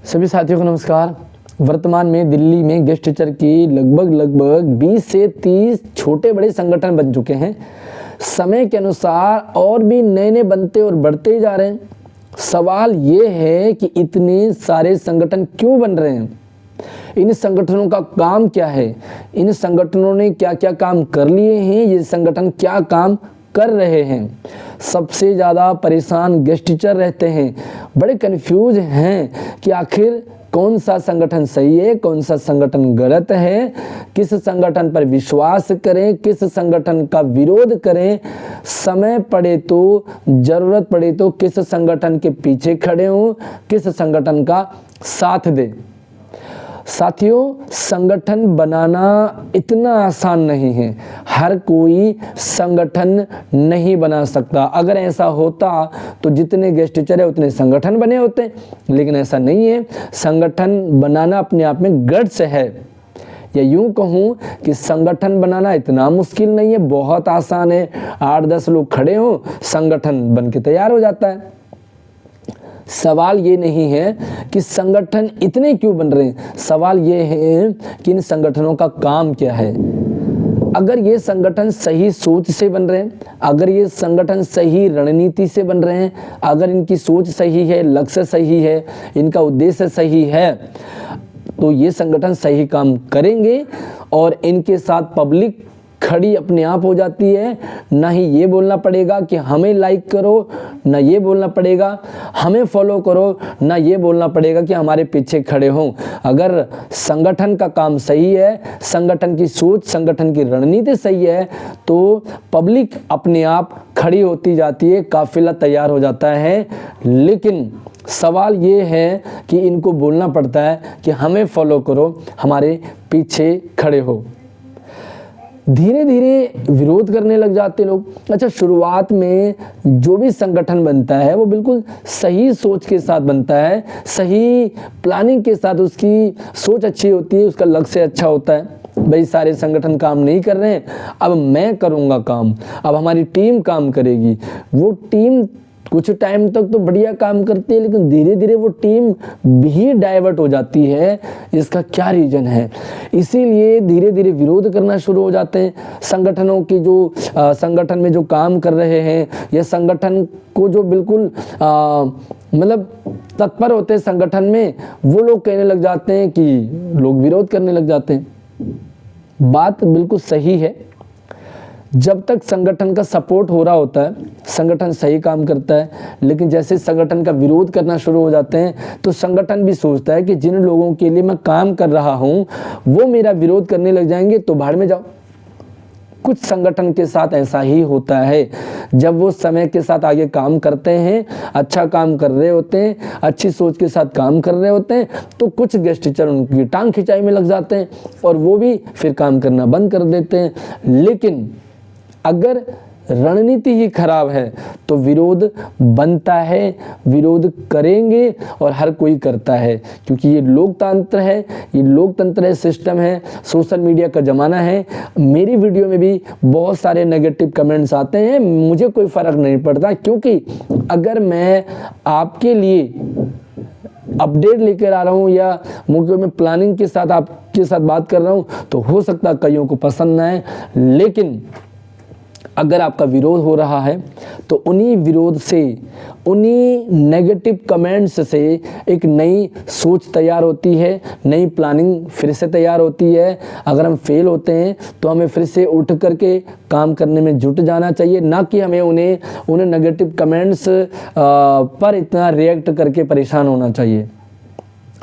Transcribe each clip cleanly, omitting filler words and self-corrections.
सभी साथियों को नमस्कार। वर्तमान में दिल्ली में गेस्ट टीचर की लगभग 20 से 30 छोटे बड़े संगठन बन चुके हैं। समय के अनुसार और भी नए नए बनते और बढ़ते ही जा रहे हैं। सवाल ये है कि इतने सारे संगठन क्यों बन रहे हैं, इन संगठनों का काम क्या है, इन संगठनों ने क्या क्या काम कर लिए हैं, ये संगठन क्या काम कर रहे हैं। सबसे ज़्यादा परेशान गेस्ट टीचर रहते हैं, बड़े कंफ्यूज हैं कि आखिर कौन सा संगठन सही है, कौन सा संगठन गलत है, किस संगठन पर विश्वास करें, किस संगठन का विरोध करें, समय पड़े तो, जरूरत पड़े तो किस संगठन के पीछे खड़े हों, किस संगठन का साथ दें। साथियों, संगठन बनाना इतना आसान नहीं है, हर कोई संगठन नहीं बना सकता। अगर ऐसा होता तो जितने गेस्ट टीचर है उतने संगठन बने होते, लेकिन ऐसा नहीं है। संगठन बनाना अपने आप में गट्स है, या यूं कहूं कि संगठन बनाना इतना मुश्किल नहीं है, बहुत आसान है। 8-10 लोग खड़े हों, संगठन बन के तैयार हो जाता है। सवाल ये नहीं है कि संगठन इतने क्यों बन रहे हैं, सवाल ये है कि इन संगठनों का काम क्या है। अगर ये संगठन सही सोच से बन रहे हैं, अगर ये संगठन सही रणनीति से बन रहे हैं, अगर इनकी सोच सही है, लक्ष्य सही है, इनका उद्देश्य सही है, तो ये संगठन सही काम करेंगे और इनके साथ पब्लिक खड़ी अपने आप हो जाती है। ना ही ये बोलना पड़ेगा कि हमें लाइक करो, ना ये बोलना पड़ेगा हमें फॉलो करो, ना ये बोलना पड़ेगा कि हमारे पीछे खड़े हों। अगर संगठन का काम सही है, संगठन की सोच, संगठन की रणनीति सही है, तो पब्लिक अपने आप खड़ी होती जाती है, काफिला तैयार हो जाता है। लेकिन सवाल ये है कि इनको बोलना पड़ता है कि हमें फॉलो करो, हमारे पीछे खड़े हो। धीरे धीरे विरोध करने लग जाते लोग। अच्छा, शुरुआत में जो भी संगठन बनता है वो बिल्कुल सही सोच के साथ बनता है, सही प्लानिंग के साथ, उसकी सोच अच्छी होती है, उसका लक्ष्य अच्छा होता है। भाई सारे संगठन काम नहीं कर रहे हैं, अब मैं करूँगा काम, अब हमारी टीम काम करेगी। वो टीम कुछ टाइम तक तो बढ़िया काम करती है, लेकिन धीरे धीरे वो टीम भी डाइवर्ट हो जाती है। इसका क्या रीजन है? इसीलिए धीरे धीरे विरोध करना शुरू हो जाते हैं। संगठनों की जो संगठन में जो काम कर रहे हैं, या संगठन को जो बिल्कुल मतलब तत्पर होते हैं संगठन में, वो लोग कहने लग जाते हैं कि लोग विरोध करने लग जाते हैं। बात बिल्कुल सही है। जब तक संगठन का सपोर्ट हो रहा होता है, संगठन सही काम करता है, लेकिन जैसे संगठन का विरोध करना शुरू हो जाते हैं तो संगठन भी सोचता है कि जिन लोगों के लिए मैं काम कर रहा हूं वो मेरा विरोध करने लग जाएंगे तो भाड़ में जाओ। कुछ संगठन के साथ ऐसा ही होता है। जब वो समय के साथ आगे काम करते हैं, अच्छा काम कर रहे होते हैं, अच्छी सोच के साथ काम कर रहे होते हैं, तो कुछ गेस्ट टीचर उनकी टांग खिंचाई में लग जाते हैं और वो भी फिर काम करना बंद कर देते हैं। लेकिन अगर रणनीति ही खराब है तो विरोध बनता है, विरोध करेंगे और हर कोई करता है, क्योंकि ये लोकतंत्र है, ये लोकतंत्र है, सिस्टम है, सोशल मीडिया का ज़माना है। मेरी वीडियो में भी बहुत सारे नेगेटिव कमेंट्स आते हैं, मुझे कोई फ़र्क नहीं पड़ता, क्योंकि अगर मैं आपके लिए अपडेट लेकर आ रहा हूँ या मुझे में प्लानिंग के साथ आपके साथ बात कर रहा हूँ, तो हो सकता है कईयों को पसंद ना आए। लेकिन अगर आपका विरोध हो रहा है तो उन्हीं विरोध से, उन्हीं नेगेटिव कमेंट्स से एक नई सोच तैयार होती है, नई प्लानिंग फिर से तैयार होती है। अगर हम फेल होते हैं तो हमें फिर से उठ करके काम करने में जुट जाना चाहिए, ना कि हमें उन्हें नेगेटिव कमेंट्स पर इतना रिएक्ट करके परेशान होना चाहिए।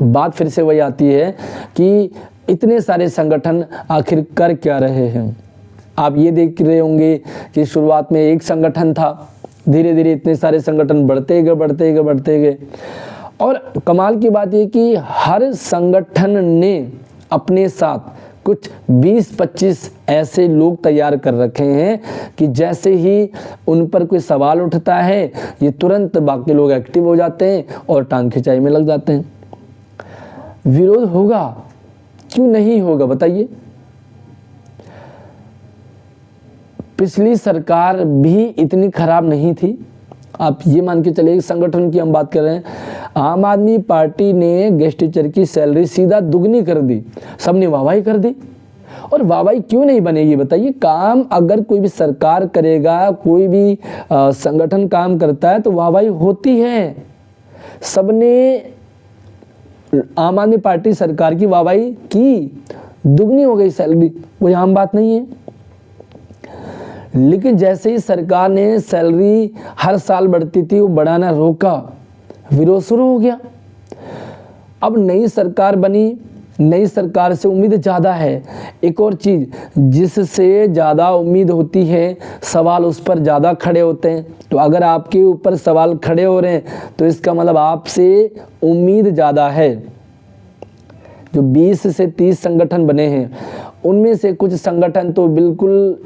बात फिर से वही आती है कि इतने सारे संगठन आखिर कर क्या रहे हैं। आप ये देख रहे होंगे कि शुरुआत में एक संगठन था, धीरे धीरे इतने सारे संगठन बढ़ते गए। और कमाल की बात ये कि हर संगठन ने अपने साथ कुछ 20-25 ऐसे लोग तैयार कर रखे हैं कि जैसे ही उन पर कोई सवाल उठता है, ये तुरंत बाकी लोग एक्टिव हो जाते हैं और टांग खिंचाई में लग जाते हैं। विरोध होगा, क्यों नहीं होगा बताइए? पिछली सरकार भी इतनी खराब नहीं थी, आप ये मान के चलिए संगठन की हम बात कर रहे हैं, आम आदमी पार्टी ने गेस्ट टीचर की सैलरी सीधा दुगनी कर दी, सबने वाहवाही कर दी। और वाहवाही क्यों नहीं बनेगी बताइए? काम अगर कोई भी सरकार करेगा, कोई भी संगठन काम करता है तो वाहवाही होती है। सबने आम आदमी पार्टी सरकार की वाहवाही की, दुगनी हो गई सैलरी, कोई आम बात नहीं है। लेकिन जैसे ही सरकार ने सैलरी हर साल बढ़ती थी वो बढ़ाना रोका, विरोध शुरू हो गया। अब नई सरकार बनी, नई सरकार से उम्मीद ज़्यादा है। एक और चीज़, जिससे ज़्यादा उम्मीद होती है सवाल उस पर ज़्यादा खड़े होते हैं। तो अगर आपके ऊपर सवाल खड़े हो रहे हैं तो इसका मतलब आपसे उम्मीद ज़्यादा है। जो 20 से 30 संगठन बने हैं उनमें से कुछ संगठन तो बिल्कुल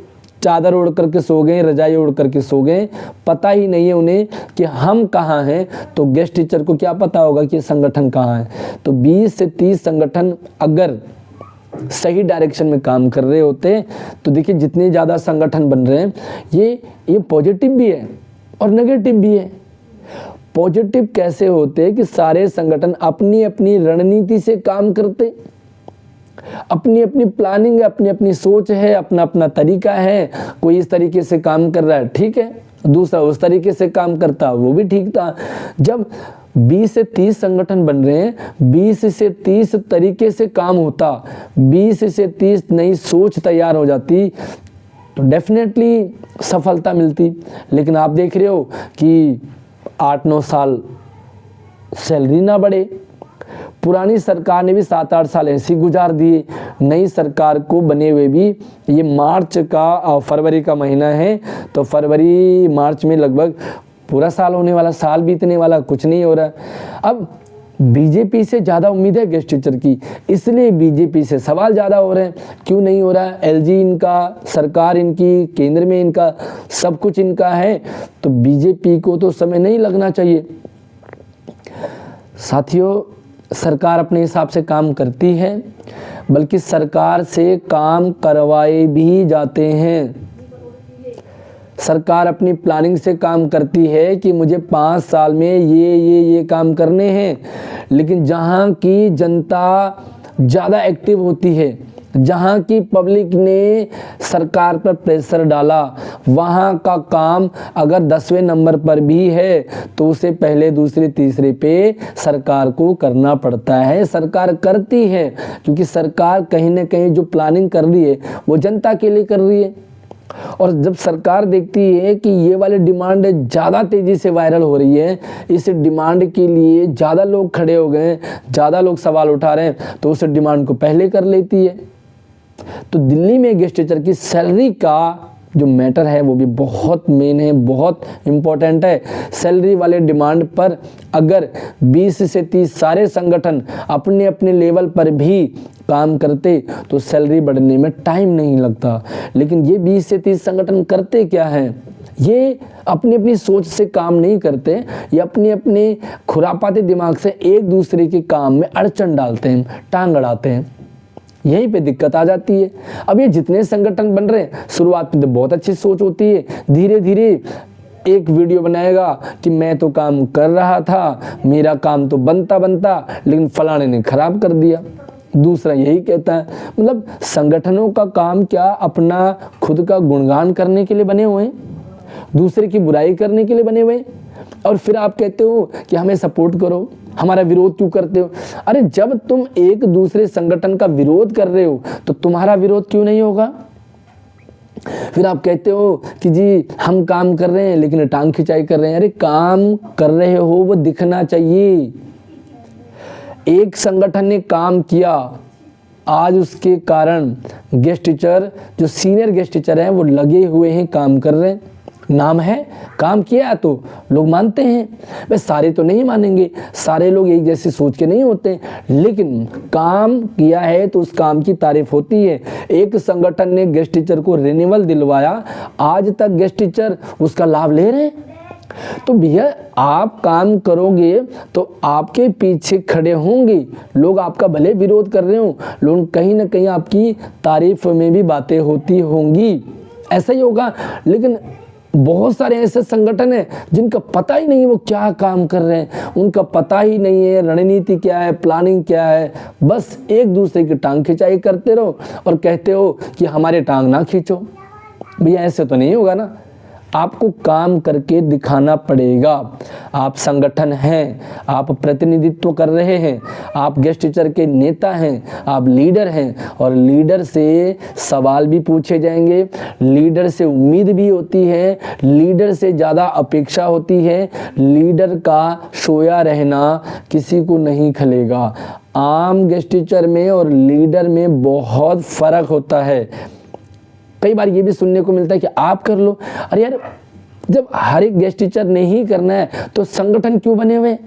चादर ओढ़ करके सो गए, रजाई ओढ़ करके सो गए, पता ही नहीं है उन्हें कि हम कहाँ हैं। तो गेस्ट टीचर को क्या पता होगा कि संगठन कहाँ है? तो 20 से 30 संगठन अगर सही डायरेक्शन में काम कर रहे होते तो देखिए जितने ज़्यादा संगठन बन रहे हैं ये पॉजिटिव भी है और नेगेटिव भी है। पॉजिटिव कैसे होते कि सारे संगठन अपनी अपनी रणनीति से काम करते, अपनी अपनी प्लानिंग है, अपनी अपनी सोच है, अपना अपना तरीका है। कोई इस तरीके से काम कर रहा है, ठीक है, दूसरा उस तरीके से काम करता, वो भी ठीक था। जब 20 से 30 संगठन बन रहे हैं, 20 से 30 तरीके से काम होता, 20 से 30 नई सोच तैयार हो जाती तो डेफिनेटली सफलता मिलती। लेकिन आप देख रहे हो कि 8-9 साल सैलरी ना बढ़े। पुरानी सरकार ने भी 7-8 साल ऐसे गुजार दिए। नई सरकार को बने हुए भी ये मार्च का फरवरी का महीना है, तो फरवरी मार्च में लगभग पूरा साल होने वाला, साल बीतने वाला, कुछ नहीं हो रहा। अब बीजेपी से ज़्यादा उम्मीद है गेस्ट टीचर की, इसलिए बीजेपी से सवाल ज़्यादा हो रहे हैं। क्यों नहीं हो रहा है? एलजी इनका, सरकार इनकी, केंद्र में इनका, सब कुछ इनका है, तो बीजेपी को तो समय नहीं लगना चाहिए। साथियों, सरकार अपने हिसाब से काम करती है, बल्कि सरकार से काम करवाए भी जाते हैं। सरकार अपनी प्लानिंग से काम करती है कि मुझे 5 साल में ये काम करने हैं। लेकिन जहाँ की जनता ज़्यादा एक्टिव होती है, जहाँ की पब्लिक ने सरकार पर प्रेशर डाला, वहाँ का काम अगर 10वें नंबर पर भी है तो उसे पहले, दूसरे, तीसरे पे सरकार को करना पड़ता है। सरकार करती है क्योंकि सरकार कहीं ना कहीं जो प्लानिंग कर रही है वो जनता के लिए कर रही है। और जब सरकार देखती है कि ये वाली डिमांड ज़्यादा तेज़ी से वायरल हो रही है, इस डिमांड के लिए ज़्यादा लोग खड़े हो गए, ज़्यादा लोग सवाल उठा रहे हैं, तो उस डिमांड को पहले कर लेती है। तो दिल्ली में गेस्ट टीचर की सैलरी का जो मैटर है वो भी बहुत मेन है, बहुत इम्पोर्टेंट है। सैलरी वाले डिमांड पर अगर 20 से 30 सारे संगठन अपने अपने लेवल पर भी काम करते तो सैलरी बढ़ने में टाइम नहीं लगता। लेकिन ये 20 से 30 संगठन करते क्या हैं? ये अपनी अपनी सोच से काम नहीं करते, ये अपने अपने खुरापाती दिमाग से एक दूसरे के काम में अड़चन डालते हैं, टांग अड़ाते हैं। यहीं पे दिक्कत आ जाती है। अब ये जितने संगठन बन रहे हैं, शुरुआत में तो बहुत अच्छी सोच होती है, धीरे धीरे एक वीडियो बनाएगा कि मैं तो काम कर रहा था, मेरा काम तो बनता लेकिन फलाने ने खराब कर दिया। दूसरा यही कहता है। मतलब संगठनों का काम क्या अपना खुद का गुणगान करने के लिए बने हुए हैं, दूसरे की बुराई करने के लिए बने हुए हैं, और फिर आप कहते हो कि हमें सपोर्ट करो, हमारा विरोध क्यों करते हो? अरे जब तुम एक दूसरे संगठन का विरोध कर रहे हो तो तुम्हारा विरोध क्यों नहीं होगा? फिर आप कहते हो कि जी हम काम कर रहे हैं लेकिन टांग खिंचाई कर रहे हैं। अरे काम कर रहे हो वो दिखना चाहिए। एक संगठन ने काम किया, आज उसके कारण गेस्ट टीचर, जो सीनियर गेस्ट टीचर हैं, वो लगे हुए हैं, काम कर रहे हैं। नाम है, काम किया तो लोग मानते हैं। वैसे सारे तो नहीं मानेंगे, सारे लोग एक जैसी सोच के नहीं होते, लेकिन काम किया है तो उस काम की तारीफ होती है। एक संगठन ने गेस्ट टीचर को रिन्यूअल दिलवाया, आज तक गेस्ट टीचर उसका लाभ ले रहे हैं। तो भैया आप काम करोगे तो आपके पीछे खड़े होंगे लोग, आपका भले विरोध कर रहे हो, लोग कहीं ना कहीं आपकी तारीफ में भी बातें होती होंगी, ऐसा ही होगा। लेकिन बहुत सारे ऐसे संगठन हैं जिनका पता ही नहीं वो क्या काम कर रहे हैं, उनका पता ही नहीं है रणनीति क्या है, प्लानिंग क्या है। बस एक दूसरे की टांग खिंचाई करते रहो और कहते हो कि हमारे टांग ना खींचो। भैया ऐसे तो नहीं होगा ना, आपको काम करके दिखाना पड़ेगा। आप संगठन हैं, आप प्रतिनिधित्व कर रहे हैं, आप गेस्ट टीचर के नेता हैं, आप लीडर हैं और लीडर से सवाल भी पूछे जाएंगे, लीडर से उम्मीद भी होती है, लीडर से ज़्यादा अपेक्षा होती है। लीडर का सोया रहना किसी को नहीं खलेगा। आम गेस्ट टीचर में और लीडर में बहुत फ़र्क होता है। कई बार ये भी सुनने को मिलता है कि आप कर लो। अरे यार, जब हर एक गेस्ट टीचर ने ही करना है तो संगठन क्यों बने हुए?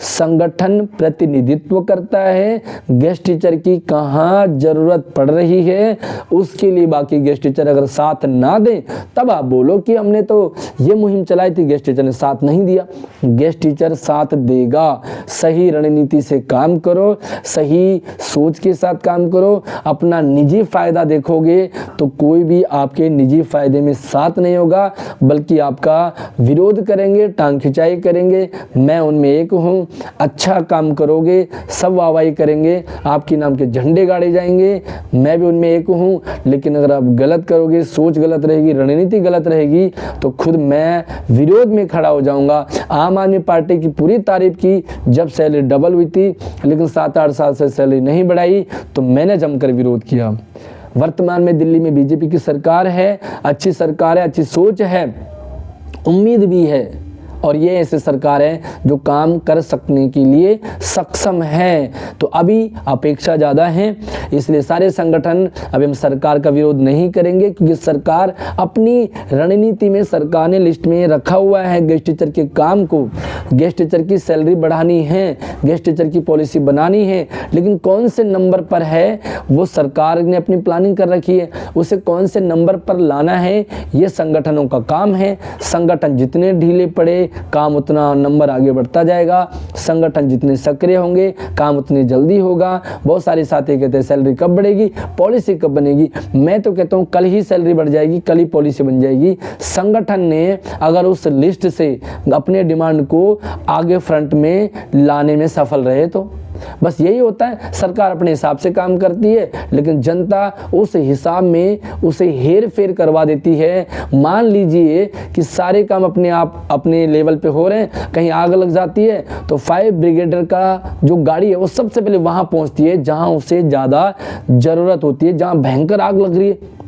संगठन प्रतिनिधित्व करता है गेस्ट टीचर की कहाँ जरूरत पड़ रही है, उसके लिए बाकी गेस्ट टीचर अगर साथ ना दें तब आप बोलो कि हमने तो ये मुहिम चलाई थी, गेस्ट टीचर ने साथ नहीं दिया। गेस्ट टीचर साथ देगा। सही रणनीति से काम करो, सही सोच के साथ काम करो। अपना निजी फायदा देखोगे तो कोई भी आपके निजी फायदे में साथ नहीं होगा, बल्कि आपका विरोध करेंगे, टांग खिंचाई करेंगे। मैं उनमें एक हूँ। अच्छा काम करोगे सब वाहवाही करेंगे, आपके नाम के झंडे गाड़े जाएंगे, मैं भी उनमें एक हूँ। लेकिन अगर आप गलत करोगे, सोच गलत रहेगी, रणनीति गलत रहेगी, तो खुद मैं विरोध में खड़ा हो जाऊंगा। आम आदमी पार्टी की पूरी तारीफ की जब सैलरी डबल हुई थी, लेकिन 7-8 साल से सैलरी नहीं बढ़ाई तो मैंने जमकर विरोध किया। वर्तमान में दिल्ली में बीजेपी की सरकार है, अच्छी सरकार है, अच्छी सोच है, उम्मीद भी है, और ये ऐसी सरकार है जो काम कर सकने के लिए सक्षम है। तो अभी अपेक्षा ज़्यादा है, इसलिए सारे संगठन अभी हम सरकार का विरोध नहीं करेंगे, क्योंकि सरकार अपनी रणनीति में, सरकार ने लिस्ट में रखा हुआ है गेस्ट टीचर के काम को। गेस्ट टीचर की सैलरी बढ़ानी है, गेस्ट टीचर की पॉलिसी बनानी है, लेकिन कौन से नंबर पर है वो सरकार ने अपनी प्लानिंग कर रखी है। उसे कौन से नंबर पर लाना है ये संगठनों का काम है। संगठन जितने ढीले पड़े काम उतना नंबर आगे बढ़ता जाएगा, संगठन जितने सक्रिय होंगे काम उतनी जल्दी होगा। बहुत सारे साथी कहते हैं सैलरी कब बढ़ेगी, पॉलिसी कब बनेगी। मैं तो कहता हूँ कल ही सैलरी बढ़ जाएगी, कल ही पॉलिसी बन जाएगी। संगठन ने अगर उस लिस्ट से अपने डिमांड को आगे फ्रंट में लाने में सफल रहे तो बस यही होता है। सरकार अपने हिसाब से काम करती है, लेकिन जनता उस हिसाब में उसे हेर फेर करवा देती है। मान लीजिए कि सारे काम अपने आप अपने लेवल पे हो रहे हैं, कहीं आग लग जाती है तो फायर ब्रिगेडर का जो गाड़ी है वो सबसे पहले वहां पहुंचती है जहां उसे ज़्यादा ज़रूरत होती है, जहां भयंकर आग लग रही है।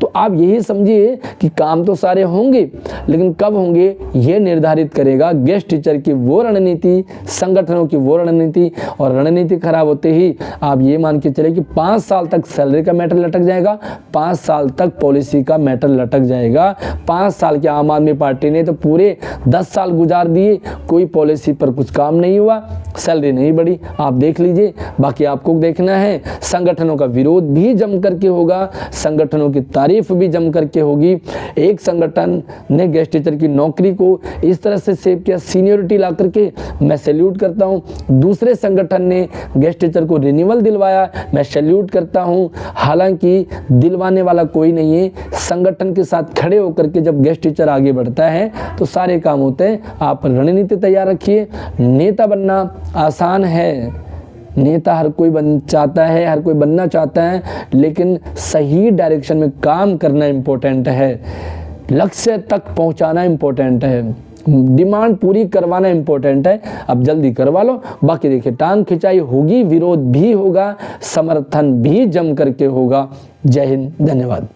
तो आप यही समझिए कि काम तो सारे होंगे, लेकिन कब होंगे ये निर्धारित करेगा गेस्ट टीचर की वो रणनीति, संगठनों की वो रणनीति। और रणनीति खराब होते ही आप ये मान के चले कि 5 साल तक सैलरी का मैटर लटक जाएगा, 5 साल तक पॉलिसी का मैटर लटक जाएगा। 5 साल की आम आदमी पार्टी ने तो पूरे 10 साल गुजार दिए, कोई पॉलिसी पर कुछ काम नहीं हुआ, सैलरी नहीं बढ़ी। आप देख लीजिए, बाकी आपको देखना है। संगठनों का विरोध भी जम करके होगा, संगठनों की तारीफ भी जम करके होगी। एक संगठन ने गेस्ट टीचर की नौकरी को इस तरह से सेव किया, सीनियरिटी ला करके, मैं सैल्यूट करता हूं। दूसरे संगठन ने गेस्ट टीचर को रिन्यूअल दिलवाया, मैं सैल्यूट करता हूं। हालांकि दिलवाने वाला कोई नहीं है, संगठन के साथ खड़े होकर के जब गेस्ट टीचर आगे बढ़ता है तो सारे काम होते हैं। आप रणनीति तैयार रखिए। नेता बनना आसान है, नेता हर कोई चाहता है, हर कोई बनना चाहता है, लेकिन सही डायरेक्शन में काम करना इम्पोर्टेंट है, लक्ष्य तक पहुंचाना इम्पोर्टेंट है, डिमांड पूरी करवाना इम्पोर्टेंट है। अब जल्दी करवा लो, बाकी देखिए टांग खिंचाई होगी, विरोध भी होगा, समर्थन भी जम करके होगा। जय हिंद, धन्यवाद।